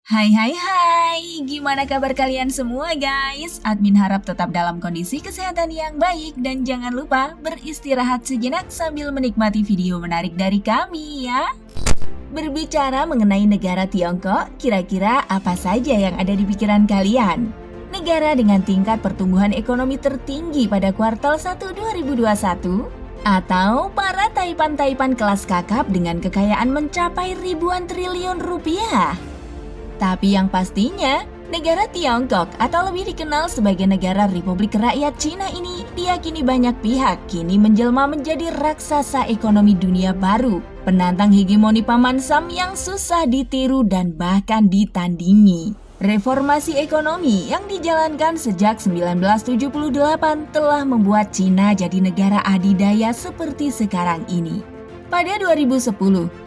Hai hai hai, gimana kabar kalian semua guys? Admin harap tetap dalam kondisi kesehatan yang baik dan jangan lupa beristirahat sejenak sambil menikmati video menarik dari kami ya. Berbicara mengenai negara Tiongkok, kira-kira apa saja yang ada di pikiran kalian? Negara dengan tingkat pertumbuhan ekonomi tertinggi pada kuartal 1 2021? Atau para taipan-taipan kelas kakap dengan kekayaan mencapai ribuan triliun rupiah? Tapi yang pastinya, negara Tiongkok atau lebih dikenal sebagai negara Republik Rakyat Cina ini diyakini banyak pihak kini menjelma menjadi raksasa ekonomi dunia baru, penantang hegemoni Paman Sam yang susah ditiru dan bahkan ditandingi. Reformasi ekonomi yang dijalankan sejak 1978 telah membuat Cina jadi negara adidaya seperti sekarang ini. Pada 2010,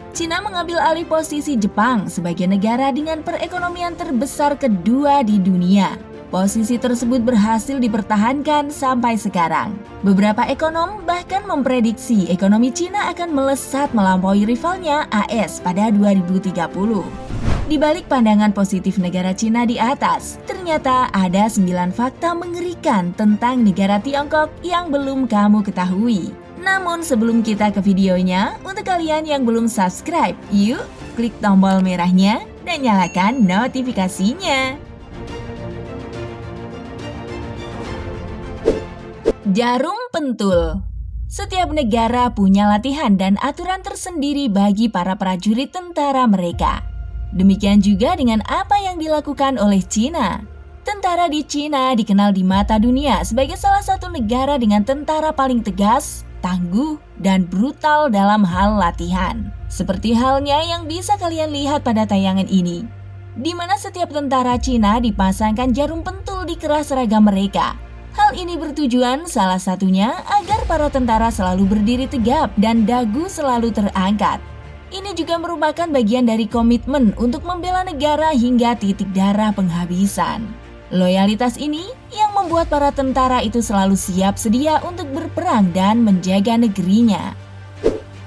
Cina mengambil alih posisi Jepang sebagai negara dengan perekonomian terbesar kedua di dunia. Posisi tersebut berhasil dipertahankan sampai sekarang. Beberapa ekonom bahkan memprediksi ekonomi Cina akan melesat melampaui rivalnya AS pada 2030. Di balik pandangan positif negara Cina di atas, ternyata ada 9 fakta mengerikan tentang negara Tiongkok yang belum kamu ketahui. Namun sebelum kita ke videonya, untuk kalian yang belum subscribe, yuk klik tombol merahnya dan nyalakan notifikasinya. Jarum pentul. Setiap negara punya latihan dan aturan tersendiri bagi para prajurit tentara mereka. Demikian juga dengan apa yang dilakukan oleh Cina. Tentara di Cina dikenal di mata dunia sebagai salah satu negara dengan tentara paling tegas, tangguh, dan brutal dalam hal latihan. Seperti halnya yang bisa kalian lihat pada tayangan ini, di mana setiap tentara Cina dipasangkan jarum pentul di keras seragam mereka. Hal ini bertujuan salah satunya agar para tentara selalu berdiri tegap dan dagu selalu terangkat. Ini juga merupakan bagian dari komitmen untuk membela negara hingga titik darah penghabisan. Loyalitas ini yang membuat para tentara itu selalu siap sedia untuk berperang dan menjaga negerinya.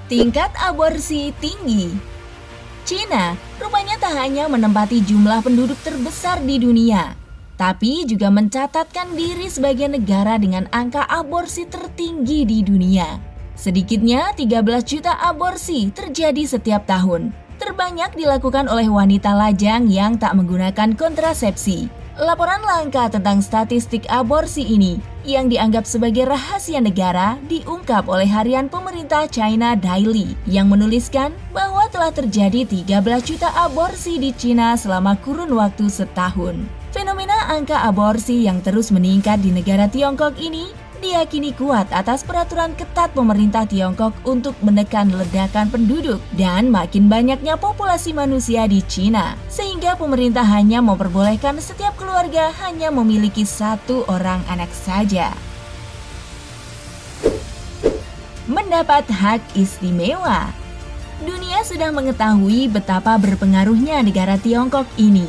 Tingkat aborsi tinggi. Cina rupanya tak hanya menempati jumlah penduduk terbesar di dunia, tapi juga mencatatkan diri sebagai negara dengan angka aborsi tertinggi di dunia. Sedikitnya 13 juta aborsi terjadi setiap tahun. Terbanyak dilakukan oleh wanita lajang yang tak menggunakan kontrasepsi. Laporan langka tentang statistik aborsi ini yang dianggap sebagai rahasia negara diungkap oleh harian pemerintah China Daily yang menuliskan bahwa telah terjadi 13 juta aborsi di Cina selama kurun waktu setahun. Fenomena angka aborsi yang terus meningkat di negara Tiongkok ini diyakini kuat atas peraturan ketat pemerintah Tiongkok untuk menekan ledakan penduduk dan makin banyaknya populasi manusia di Cina, sehingga pemerintah hanya memperbolehkan setiap keluarga hanya memiliki satu orang anak saja. Mendapat hak istimewa. Dunia sudah mengetahui betapa berpengaruhnya negara Tiongkok ini,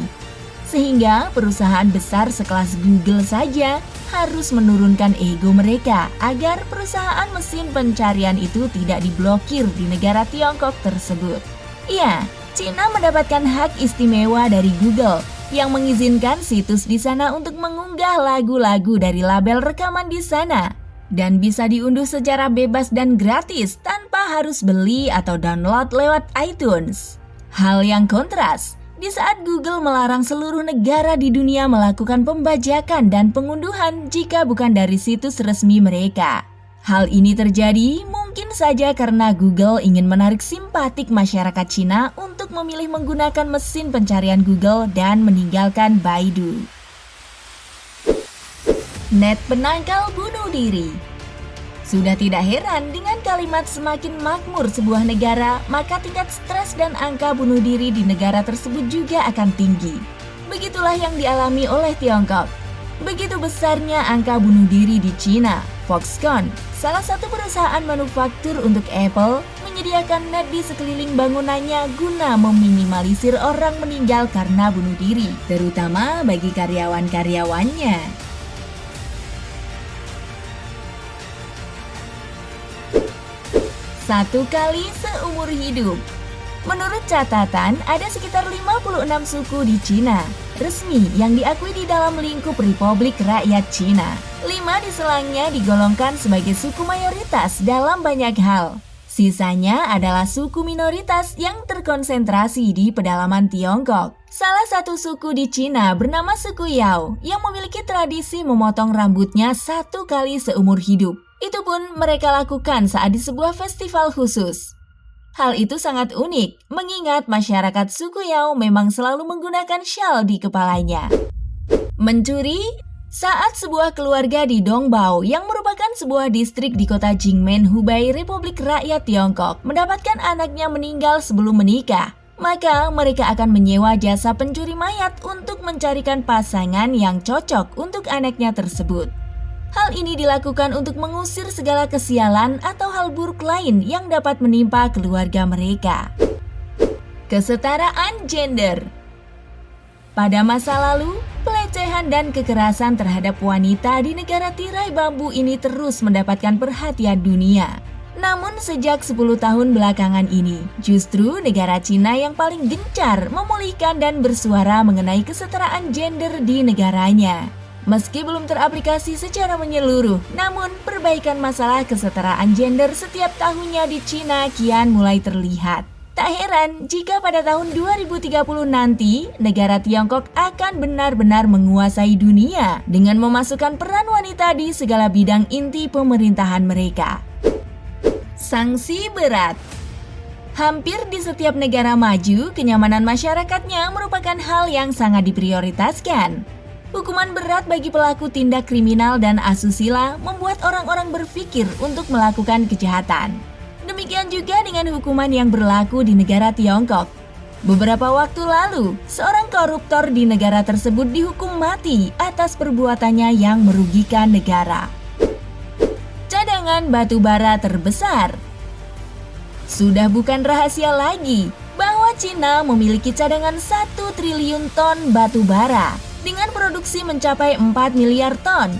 sehingga perusahaan besar sekelas Google saja harus menurunkan ego mereka agar perusahaan mesin pencarian itu tidak diblokir di negara Tiongkok tersebut. Ya, Cina mendapatkan hak istimewa dari Google yang mengizinkan situs di sana untuk mengunggah lagu-lagu dari label rekaman di sana dan bisa diunduh secara bebas dan gratis tanpa harus beli atau download lewat iTunes. Hal yang kontras di saat Google melarang seluruh negara di dunia melakukan pembajakan dan pengunduhan jika bukan dari situs resmi mereka. Hal ini terjadi mungkin saja karena Google ingin menarik simpatik masyarakat Cina untuk memilih menggunakan mesin pencarian Google dan meninggalkan Baidu. Net penangkal bunuh diri. Sudah tidak heran dengan kalimat semakin makmur sebuah negara, maka tingkat stres dan angka bunuh diri di negara tersebut juga akan tinggi. Begitulah yang dialami oleh Tiongkok. Begitu besarnya angka bunuh diri di Cina, Foxconn, salah satu perusahaan manufaktur untuk Apple, menyediakan net di sekeliling bangunannya guna meminimalisir orang meninggal karena bunuh diri, terutama bagi karyawan-karyawannya. Satu kali seumur hidup. Menurut catatan, ada sekitar 56 suku di Cina resmi yang diakui di dalam lingkup Republik Rakyat Cina. 5 di selangnya digolongkan sebagai suku mayoritas dalam banyak hal. Sisanya adalah suku minoritas yang terkonsentrasi di pedalaman Tiongkok. Salah satu suku di Cina bernama suku Yao yang memiliki tradisi memotong rambutnya 1 kali seumur hidup. Itu pun mereka lakukan saat di sebuah festival khusus. Hal itu sangat unik, mengingat masyarakat suku Yao memang selalu menggunakan syal di kepalanya. Mencuri saat sebuah keluarga di Dongbao yang merupakan sebuah distrik di kota Jingmen, Hubei, Republik Rakyat Tiongkok mendapatkan anaknya meninggal sebelum menikah, maka mereka akan menyewa jasa pencuri mayat untuk mencarikan pasangan yang cocok untuk anaknya tersebut. Hal ini dilakukan untuk mengusir segala kesialan atau hal buruk lain yang dapat menimpa keluarga mereka. Kesetaraan gender. Pada masa lalu, pelecehan dan kekerasan terhadap wanita di negara tirai bambu ini terus mendapatkan perhatian dunia. Namun sejak 10 tahun belakangan ini, justru negara Cina yang paling gencar memulihkan dan bersuara mengenai kesetaraan gender di negaranya. Meski belum teraplikasi secara menyeluruh, namun perbaikan masalah kesetaraan gender setiap tahunnya di Cina kian mulai terlihat. Tak heran jika pada tahun 2030 nanti, negara Tiongkok akan benar-benar menguasai dunia dengan memasukkan peran wanita di segala bidang inti pemerintahan mereka. Sanksi berat. Hampir di setiap negara maju, kenyamanan masyarakatnya merupakan hal yang sangat diprioritaskan. Hukuman berat bagi pelaku tindak kriminal dan asusila membuat orang-orang berpikir untuk melakukan kejahatan. Demikian juga dengan hukuman yang berlaku di negara Tiongkok. Beberapa waktu lalu, seorang koruptor di negara tersebut dihukum mati atas perbuatannya yang merugikan negara. Cadangan batu bara terbesar. Sudah bukan rahasia lagi bahwa Cina memiliki cadangan 1 triliun ton batu bara dengan produksi mencapai 4 miliar ton.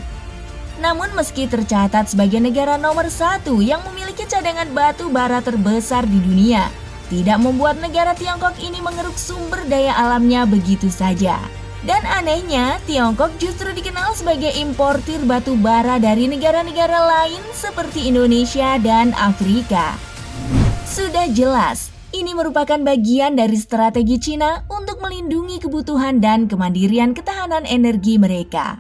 Namun meski tercatat sebagai negara nomor 1 yang memiliki cadangan batu bara terbesar di dunia, tidak membuat negara Tiongkok ini mengeruk sumber daya alamnya begitu saja. Dan anehnya, Tiongkok justru dikenal sebagai importir batu bara dari negara-negara lain seperti Indonesia dan Afrika. Sudah jelas, ini merupakan bagian dari strategi Cina untuk melindungi kebutuhan dan kemandirian ketahanan energi mereka.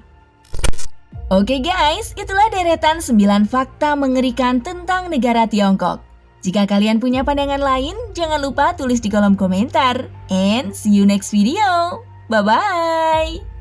Oke guys, itulah deretan 9 fakta mengerikan tentang negara Tiongkok. Jika kalian punya pandangan lain, jangan lupa tulis di kolom komentar. And see you next video. Bye-bye!